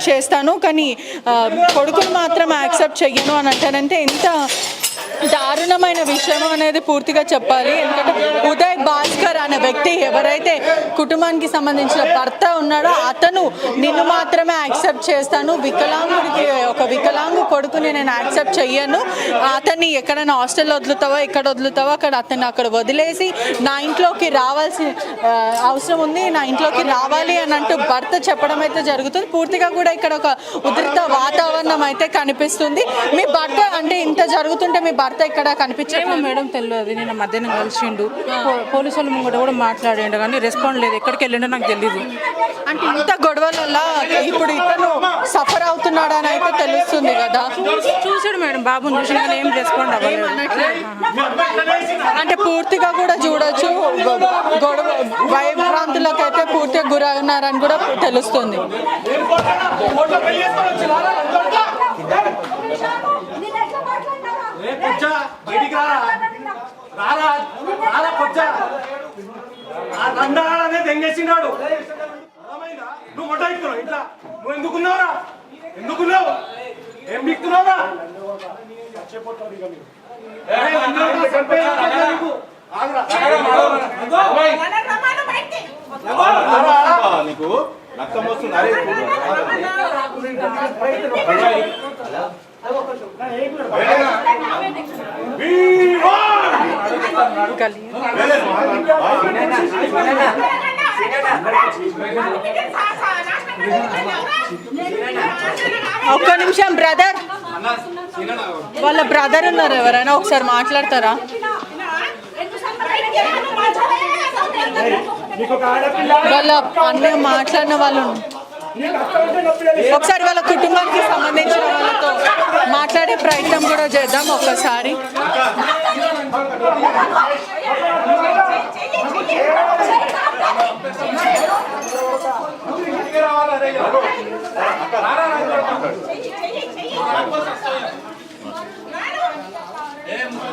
Accept చేస్తాను, కానీ కొడుకుని మాత్రం యాక్సెప్ట్ చెయ్యను అని అంటానంటే ఎంత దారుణమైన విషయం అనేది పూర్తిగా చెప్పాలి. ఎందుకంటే ఉదయ్ భాస్కర్ అనే వ్యక్తి ఎవరైతే కుటుంబానికి సంబంధించిన భర్త ఉన్నాడో అతను నిన్ను మాత్రమే యాక్సెప్ట్ చేస్తాను, వికలాంగుడికి ఒక వికలాంగు కొడుకుని నేను యాక్సెప్ట్ చెయ్యను, అతన్ని ఎక్కడైనా హాస్టల్లో వదులుతావో ఎక్కడ వదులుతావో అతన్ని అక్కడ వదిలేసి నా ఇంట్లోకి రావాల్సిన అవసరం ఉంది, నా ఇంట్లోకి రావాలి అని అంటూ భర్త చెప్పడం అయితే జరుగుతుంది. పూర్తిగా కూడా ఇక్కడ ఒక ఉధృత వాతావరణం అయితే కనిపిస్తుంది. మీ భర్త అంటే ఇంత జరుగుతుంటే మీ భర్త ఇక్కడ కనిపించేమో మేడం తెలియదు. నేను మధ్యాహ్నం కలిసిండు, పోలీసు వాళ్ళ ముంగట కూడా మాట్లాడిండు కానీ రెస్పాండ్ లేదు. ఎక్కడికి వెళ్ళిండో నాకు తెలియదు. అంటే ఇంత గొడవల ఇప్పుడు ఇతను సఫర్ అవుతున్నాడు అని అయితే తెలుస్తుంది కదా. చూసాడు మేడం, బాబుని చూసిన కానీ ఏం రెస్పాండ్ అవ్వలేదు. అంటే పూర్తిగా కూడా చూడొచ్చు గొడవ భయభ్రాంతులకు అయితే పూర్తిగా గురవున్నారని కూడా తెలుస్తుంది. తెంగేసినాడు నువ్వు మొట్ట ఎక్కున్నావు ఇట్లా, నువ్వు ఎందుకున్నావురా, ఎందుకున్నావు, ఏం బిక్కున్నావురా? నీకు రక్తం వస్తుంది. ఒక్క నిమిషం బ్రదర్, వాళ్ళ బ్రదర్ ఉన్నారు, ఎవరైనా ఒకసారి మాట్లాడతారా? వాళ్ళ అన్న మాట్లాడిన వాళ్ళు ఒకసారి వాళ్ళ కుటుంబానికి సంబంధించిన వాళ్ళతో మాట్లాడే ప్రయత్నం కూడా చేద్దాం ఒక్కసారి.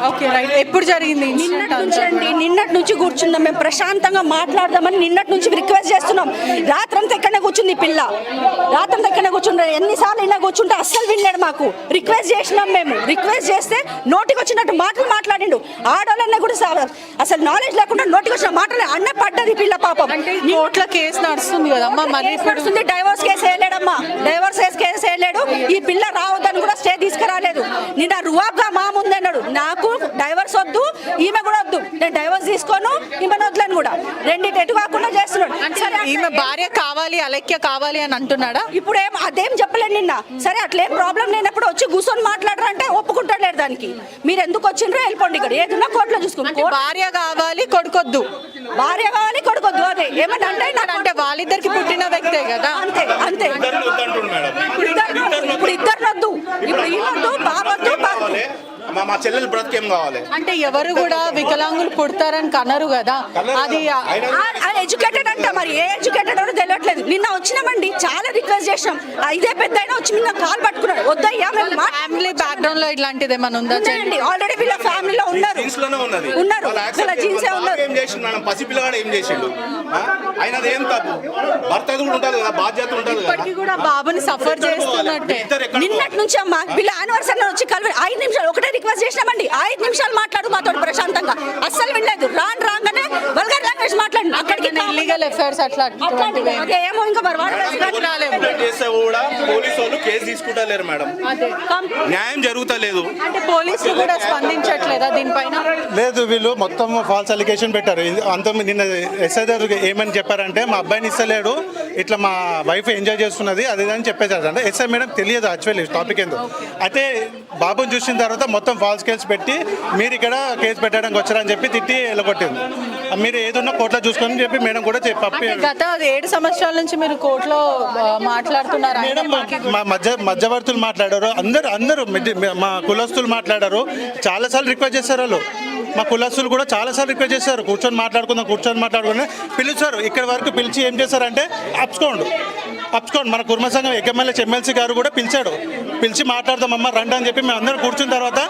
Okay right. ఎప్పుడు జరిగింది? నిన్నటి నుంచి కూర్చున్నాం మేము, ప్రశాంతంగా మాట్లాడదామని నిన్నటి నుంచి రిక్వెస్ట్ చేస్తున్నాం. రాత్రంతా ఎక్కడనే కూర్చుంది ఈ పిల్ల, రాత్రంతా ఎక్కడనే కూర్చుంటారు. ఎన్నిసార్లు ఇలా కూర్చుంటే అస్సలు వినలేడు. మాకు రిక్వెస్ట్ చేసినాం, మేము రిక్వెస్ట్ చేస్తే నోటికి వచ్చినట్టు మాటలు మాట్లాడిండు. ఆడవాళ్ళన్నా కూడా అసలు నాలెడ్జ్ లేకుండా నోటికి వచ్చిన మాటలు అన్న పడ్డది పిల్ల పాపం. కోర్టులో కేసు నడుస్తుంది కదమ్మా, మరి నడుస్తుంది. డైవర్స్ కేసు వేయలేడమ్మా, డైవర్స్ కేసు వేయలేడు. ఈ పిల్ల రావద్దని కూడా స్టే తీసుకురాలేదు. నిన్న రువాబ్గా మా ముందన్నాడు, నాకు డైవర్స్ వద్దు, ఈమె కూడా వద్దు, నేను డైవర్స్ తీసుకోను, ఈమెను వద్దులను కూడా, రెండింటి ఎటు కాకుండా చేస్తున్నాడు. ఈమె భార్య కావాలి, అలక్య కావాలి అని అంటున్నాడా? ఇప్పుడు ఏం అదేం చెప్పలేదు నిన్న. సరే అట్లేం ప్రాబ్లం లేనప్పుడు వచ్చి కూర్చొని మాట్లాడరంటే ఒప్పుకుంటలేరు. దానికి మీరు ఎందుకు వచ్చిండ్రో వెళ్ళిపోండి, ఇక్కడ ఏదన్నా కోర్టులో చూసుకోండి. భార్య కావాలి, కొడుకొద్దు, భార్య కావాలి, కొడుకొద్దు. అదే ఏమన్నా అంటే వాళ్ళిద్దరికి పుట్టిన వ్యక్తే కదా. అంతే అంతే. ఇప్పుడు ఇద్దరు వద్దు, ఇప్పుడు ఈవద్దు, బాబొద్దు, మా చెల్లెలు బ్రతికేం కావాలి అంటే ఎవరు కూడా వికలాంగులు పుడతారని కనరు కదా. అది ఎడ్యుకేటెడ్ అంట, మరి ఏ ఎడ్యుకేటెడ్ అని తెలియట్లేదు. నిన్న వచ్చినామండి, చాలా రిక్వెస్ట్ చేసాం. ఇదే పెద్ద అయినా వచ్చి నిన్న కాల్ పట్టుకున్నాడు. వద్దయ్యా, ఫ్యామిలీ బ్యాక్గ్రౌండ్ లో ఇట్లాంటిది ఏమైనా ఉందా? ఆల్రెడీ వీళ్ళ ఫ్యామిలీలో ఉన్నారు, ఉన్నారు. పసిపిల్లగాడు ఏం చేసిండు? అయినది ఏం తప్పు, భర్త కూడా ఉంటుంది కదా, బాధ్యత ఉంటుంది. ఇప్పటికీ కూడా బాబుని సఫర్ చేస్తున్నట్టే. నిన్నటి నుంచి అమ్మా వీళ్ళ యానివర్సరీ వచ్చి కలిపి 5 నిమిషాలు ఒకటే రిక్వెస్ట్ చేసినామండి. 5 నిమిషాలు మాట్లాడు మాతో ప్రశాంతంగా, అస్సలు వినలేదు. రాగానే వల్గర్ లాంగ్వేజ్ మాట్లాడు. అక్కడికి ఇల్లీగల్ అఫైర్స్ అట్లా ఏమో ఇంకా కూడా పోలీసు వాళ్ళు కేసు తీసుకుంటలేరు మేడం, న్యాయం జరుగుతలేదు. అంటే పోలీసులు కూడా స్పందించట్లేదా దీనిపైన? లేదు, వీళ్ళు మొత్తం ఫాల్స్ అలిగేషన్ పెట్టారు. అంత నిన్న ఎస్ఐ గారు ఏమని చెప్పారంటే, మా అబ్బాయిని ఇస్తలేడు, ఇట్లా మా వైఫ్ ఎంజాయ్ చేస్తున్నది అది అని చెప్పేసారు. అంటే ఎస్ఐ మేడం తెలియదు యాక్చువల్లీ టాపిక్ ఏందో. అయితే బాబుని చూసిన తర్వాత మొత్తం ఫాల్స్ కేసు పెట్టి మీరు ఇక్కడ కేసు పెట్టడానికి వచ్చారని చెప్పి తిట్టి వెళ్ళగొట్టింది. మీరు ఏదున్నా కోర్టులో చూసుకొని చెప్పి మేడం కూడా గత 7 సంవత్సరాల నుంచి మీరు కోర్టులో మాట్లాడుతున్నారు. మా మధ్యవర్తులు మాట్లాడారు, అందరూ మా కులస్తులు మాట్లాడారు, చాలాసార్లు రిక్వెస్ట్ చేశారు వాళ్ళు. మా కులస్తులు కూడా చాలాసార్లు రిక్వెస్ట్ చేశారు, కూర్చొని మాట్లాడుకుని పిలుస్తారు. ఇక్కడ వరకు పిలిచి ఏం చేశారంటే అప్స్కోండ్ మన కుర్మ సంఘం ఎమ్మెల్సీ గారు కూడా పిలిచి మాట్లాడదామమ్మా రండి అని చెప్పి మేము అందరం కూర్చున్న తర్వాత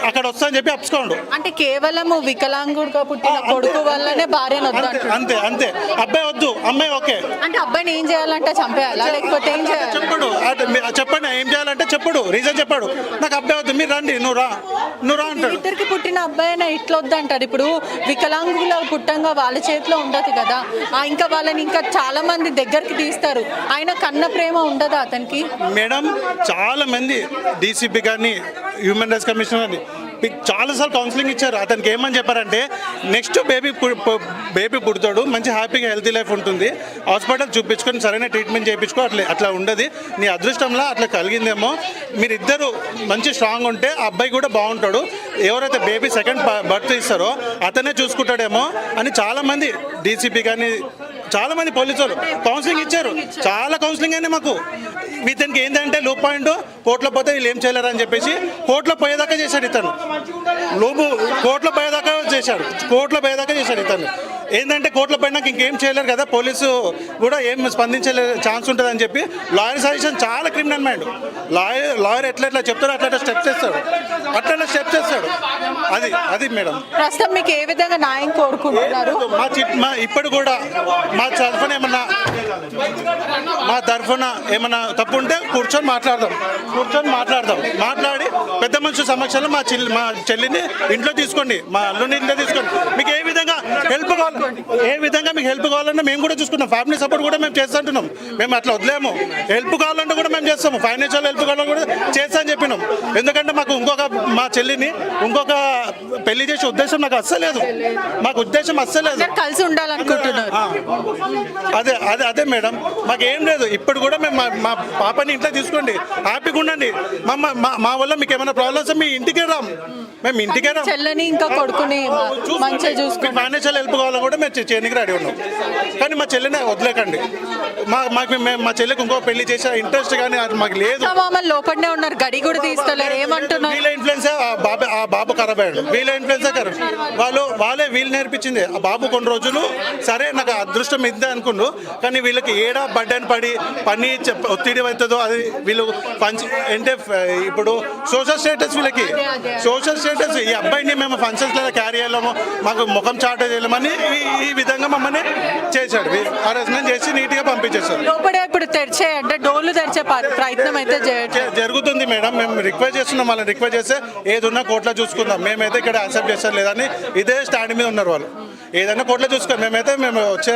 అక్కడ వస్తా అని చెప్పి అప్స్కోండ్. అంటే కేవలం వికలాంగుడుగా పుట్టిన కొడుకు వల్లనే భార్యను వద్దు అంతే. అబ్బాయి వద్దు, అమ్మాయి ఓకే. అంటే అబ్బాయిని ఏం చేయాలంటే చంపేయాలా, లేకపోతే ఏం చేయాలి? చెప్పడు చెప్పండి ఏం చేయాలంటే చెప్పాడు, రీజన్ చెప్పాడు. నాకు అబ్బాయి వద్దు, మీరు రండి, నువ్వు రా అంటాడు. ఇద్దరికి పుట్టిన అబ్బాయినా ఇట్లా వద్దంటాడు. ఇప్పుడు వికలాంగుల పుట్టంగా వాళ్ళ చేతిలో ఉండదు కదా, ఇంకా వాళ్ళని ఇంకా చాలా మంది దగ్గరికి తీస్తారు. ఆయన కన్న ప్రేమ ఉండదా అతనికి? మేడం చాలా మంది డీసీపీ కానీ హ్యూమన్ రైట్స్ కమిషనర్ కానీ చాలాసార్లు కౌన్సిలింగ్ ఇచ్చారు. అతనికి ఏమని చెప్పారంటే నెక్స్ట్ బేబీ పుడతాడు, మంచి హ్యాపీగా హెల్తీ లైఫ్ ఉంటుంది, హాస్పిటల్ చూపించుకొని సరైన ట్రీట్మెంట్ చేయించుకో, అట్లా ఉండదు, నీ అదృష్టంలో అట్లా కలిగిందేమో, మీరిద్దరు మంచి స్ట్రాంగ్ ఉంటే ఆ అబ్బాయి కూడా బాగుంటాడు, ఎవరైతే బేబీ సెకండ్ బర్త్ ఇస్తారో అతనే చూసుకుంటాడేమో అని చాలామంది డీసీపీ కానీ చాలామంది పోలీసులు కౌన్సిలింగ్ ఇచ్చారు. చాలా కౌన్సిలింగ్ అయినా మాకు ఇతనికి ఏంటంటే లో పాయింట్ కోర్టులో పోతే వీళ్ళు ఏం చేయలేరు అని చెప్పేసి కోర్టులో పోయేదాకా చేశాడు ఇతను. కోర్టులో పోయేదాకా చేశాడు ఇతను. ఏంటంటే కోర్టులో పోయినాక ఇంకేం చేయలేరు కదా, పోలీసు కూడా ఏం స్పందించలే ఛాన్స్ ఉంటుంది అని చెప్పి లాయర్ సజెషన్ చాలా క్రిమినల్ మైండ్. లాయర్ ఎట్లా చెప్తారో అట్లా స్టెప్స్ చేస్తాడు. అది మేడం. ప్రస్తుతం మీకు ఏ విధంగా న్యాయం కోరుకుంటున్నారు? ఇప్పుడు కూడా మా తరఫున ఏమన్నా తప్పు ఉంటే కూర్చొని మాట్లాడదాం. మాట్లాడి పెద్ద మనుషుల సమక్షంలో మా చెల్లిని ఇంట్లో తీసుకోండి, మా అల్లుని ఇంట్లో తీసుకోండి. మీకు ఏ విధంగా మీకు హెల్ప్ కావాలన్నా మేము కూడా చూసుకుంటాం. ఫ్యామిలీ సపోర్ట్ కూడా మేము చేస్తుంటున్నాం. మేము అట్లా వదిలేము. హెల్ప్ కావాలంటే కూడా మేము చేస్తాము. ఫైనాన్షియల్ హెల్ప్ కావాలని కూడా చేస్తా అని చెప్పినాం. ఎందుకంటే మాకు మా చెల్లిని ఇంకొక పెళ్లి చేసే ఉద్దేశం నాకు అస్సలేదు. కలిసి ఉండాలనుకుంటున్నారు. అదే మేడం, మాకేం లేదు. ఇప్పుడు కూడా మేము మా పాపని ఇంట్లో తీసుకోండి, హ్యాపీగా ఉండండి. మా వల్ల మీకు ఏమైనా ప్రాబ్లమ్స్ మేము ఇంటికే రాం. చెల్లని ఇంకా కొడుకుని మంచిగా చూసుకుని ఫైనాన్షియల్ హెల్ప్ కావాలని కూడా మేము చేయడానికి రెడీ ఉన్నాం. కానీ మా చెల్లిని వదిలేకండి. మా చెల్లికి ఇంకో పెళ్లి చేసే ఇంట్రెస్ట్ కానీ అది మాకు లేదు. లోపలనే ఉన్నారు, గడి కూడా తీస్తలేరు. ఏమంటున్నారు? వీళ్ళ ఇన్ఫ్లుయెన్స్ ఆ బాబు ఖరాబ్ అయ్యాడు. వీళ్ళ ఇన్ఫ్లుయెన్సే ఖరాబ్. వాళ్ళే వీళ్ళు నేర్పించింది. ఆ బాబు కొన్ని రోజులు సరే నాకు అదృష్టం ఇద్దే అనుకున్నాడు, కానీ వీళ్ళకి ఏడా బడ్డని పని ఒత్తిడి అవుతుందో అది వీళ్ళు అంటే ఇప్పుడు సోషల్ స్టేటస్ ఈ అబ్బాయిని మేము ఫంక్షన్స్ లేదా క్యారీ చేయలేము, మాకు ముఖం చాట చేయలేమని ఈ విధంగా మమ్మల్ని చేశాడు. అరేంజ్మెంట్ చేసి నీట్గా పంపించేశారు. ఇప్పుడు తెరిచే అంటే డోర్లు తెరిచే ప్రయత్నం అయితే జరుగుతుంది మేడం. మేము రిక్వెస్ట్ చేస్తున్నాం, వాళ్ళని రిక్వెస్ట్ చేస్తే ఏది ఉన్నా కోర్టులో చూసుకుందాం, మేమైతే ఇక్కడ యాక్సెప్ట్ చేస్తాం లేదని ఇదే స్టాండ్ మీద ఉన్నారు వాళ్ళు. ఏదైనా కోర్టులో చూసుకోండి, మేము వచ్చే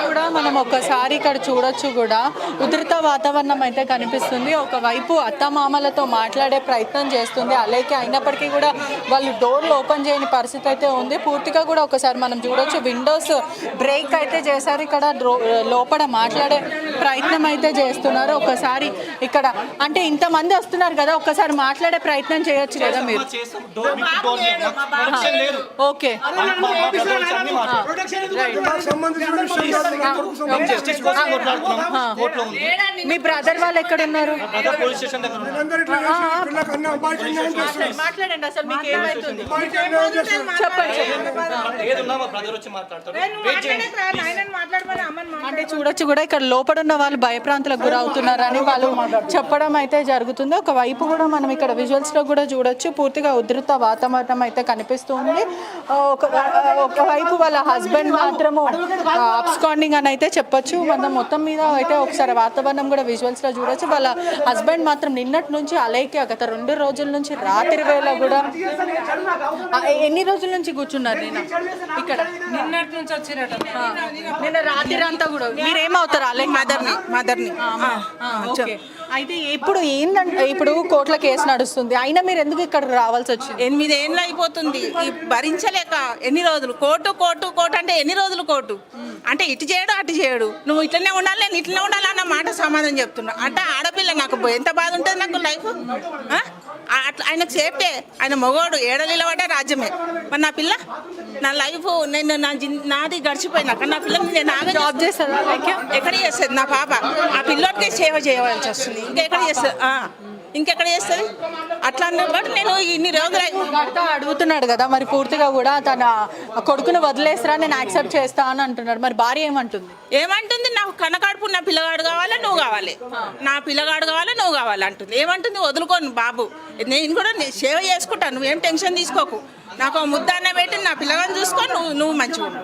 కూడా మనం ఒక్కసారి ఇక్కడ చూడొచ్చు. కూడా ఉధృత వాతావరణం అయితే కనిపిస్తుంది. ఒకవైపు అత్తమామలతో మాట్లాడే ప్రయత్నం చేస్తుంది అలేకే, అయినప్పటికీ కూడా వాళ్ళు డోర్లు ఓపెన్ చేయని పరిస్థితి అయితే ఉంది. పూర్తిగా కూడా ఒకసారి మనం చూడొచ్చు, విండోస్ బ్రేక్ అయితే చేశారు. ఇక్కడ లోపల మాట్లాడే ప్రయత్నం అయితే చేస్తున్నారు. ఒకసారి ఇక్కడ అంటే ఇంతమంది వస్తున్నారు కదా, ఒక్కసారి మాట్లాడే ప్రయత్నం చేయొచ్చు కదా మీరు. ఓకే, మీ బ్రదర్ వాళ్ళు ఎక్కడ ఉన్నారు? మాట్లాడండి, అసలు మీకు ఏమైతుంది చెప్పండి. అంటే చూడొచ్చు కూడా ఇక్కడ లోపల ఉన్న వాళ్ళు భయప్రాంతులకు గురవుతున్నారని వాళ్ళు చెప్పడం అయితే జరుగుతుంది. ఒకవైపు కూడా మనం ఇక్కడ విజువల్స్ లో కూడా చూడొచ్చు, పూర్తిగా ఉధృత వాతావరణం అయితే కనిపిస్తుంది. ఒకవైపు వాళ్ళ హస్బెండ్ మాత్రము అబ్స్కాండింగ్ అని అయితే చెప్పొచ్చు. మనం మొత్తం మీద అయితే ఒకసారి వాతావరణం కూడా విజువల్స్ లో చూడొచ్చు. వాళ్ళ హస్బెండ్ మాత్రం నిన్నటి నుంచి అలేకే గత 2 రోజుల నుంచి రాత్రి వేళ కూడా ఎన్ని రోజుల నుంచి కూర్చున్నారు నేను ఇక్కడ? నిన్నటి నుంచి వచ్చినట్టు నిన్న రాత్రి అంతా కూడా మీరేమవుతారు? అలేక్ మదర్ని అయితే ఇప్పుడు ఏంటంటే ఇప్పుడు కోర్టుల కేసు నడుస్తుంది, అయినా మీరు ఎందుకు ఇక్కడ రావాల్సి వచ్చింది? 8 ఏళ్ళు అయిపోతుంది భరించలేక. ఎన్ని రోజులు కోర్టు అంటే ఎన్ని రోజులు కోర్టు అంటే ఇటు చేయడు అటు చేయడు, నువ్వు ఇట్లనే ఉండాలి నేను ఇట్లనే ఉండాలి అన్న మాట సమాధానం చెప్తున్నా. అంటే ఆడపిల్ల నాకు ఎంత బాధ ఉంటుంది నాకు లైఫ్. అట్లా ఆయనకు సేఫ్టే, ఆయన మగవాడు ఏడలిలవాడే రాజ్యమే. మరి నా పిల్ల నా లైఫ్ నేను నాది గడిచిపోయినా కానీ నా పిల్ల నేను జాబ్ చేస్తుందా? ఎక్కడ చేస్తుంది నా పాప? ఆ పిల్లోడికే సేవ చేయవలసి వస్తుంది. ఇంకెక్కడ చేస్తుంది అట్లా అన్నప్పుడు నేను ఇన్ని రోజులు భర్త అడుగుతున్నాడు కదా, మరి పూర్తిగా కూడా తన కొడుకును వదిలేస్తారా నేను యాక్సెప్ట్ చేస్తా అని అంటున్నాడు. మరి భార్య ఏమంటుంది? నాకు కనకాడుపు నా పిల్లగాడు కావాలి నువ్వు కావాలి, నా పిల్లగాడు కావాలి నువ్వు కావాలి అంటుంది. ఏమంటుంది? వదులుకోను బాబు, నేను కూడా సేవ చేసుకుంటాను, నువ్వేం టెన్షన్ తీసుకోకు. నాకు ముద్ద అన్న పెట్టి నా పిల్లగాని చూసుకో, నువ్వు మంచిగా ఉండు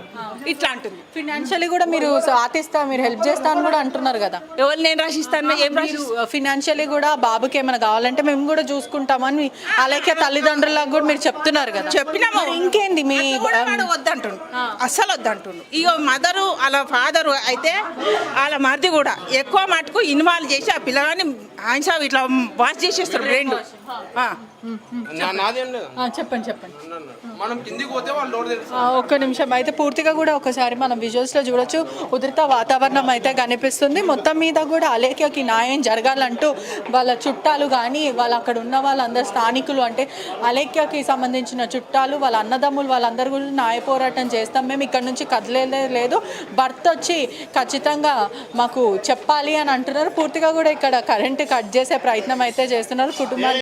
ఇట్లా అంటుంది. ఫినాన్షియలీ కూడా మీరు సాధిస్తా, మీరు హెల్ప్ చేస్తా అని కూడా అంటున్నారు కదా. ఎవరు నేను రాసిస్తాను, ఏం రాసిస్తాను? ఫినాన్షియలీ కూడా బాబుకి ఏమైనా కావాలంటే మేము కూడా చూసుకుంటామని అలాగే తల్లిదండ్రులకు కూడా మీరు చెప్తున్నారు కదా. చెప్పినాము. మరి ఇంకేంది మీ వాడు వద్దంటుండు, అస్సలు వద్దంటుండు. ఇక మదరు వాళ్ళ ఫాదరు అయితే వాళ్ళ మరిది కూడా ఎక్కువ మటుకు ఇన్వాల్వ్ చేసి ఆ పిల్లగాని ఆయన ఇట్లా వాష్ చేసేస్తారు బ్రెయిన్. నాదేం లేదు. చెప్పండి చెప్పండి. మనం కిందికి పోతే వాళ్ళు డోర్ తెరుస్తారు. ఒక్క నిమిషం అయితే పూర్తిగా కూడా ఒకసారి మనం విజువల్స్లో చూడొచ్చు. ఉధృత వాతావరణం అయితే కనిపిస్తుంది. మొత్తం మీద కూడా అలేఖ్యకి న్యాయం జరగాలంటూ వాళ్ళ చుట్టాలు కానీ వాళ్ళ అక్కడ ఉన్న వాళ్ళందరూ స్థానికులు, అంటే అలేఖ్యకి సంబంధించిన చుట్టాలు, వాళ్ళ అన్నదమ్ములు, వాళ్ళందరూ కూడా న్యాయ పోరాటం చేస్తాం, మేము ఇక్కడ నుంచి కదిలేదే లేదు, భర్త వచ్చి ఖచ్చితంగా మాకు చెప్పాలి అని అంటున్నారు. పూర్తిగా కూడా ఇక్కడ కరెంటు కట్ చేసే ప్రయత్నం అయితే చేస్తున్నారు. కుటుంబాలు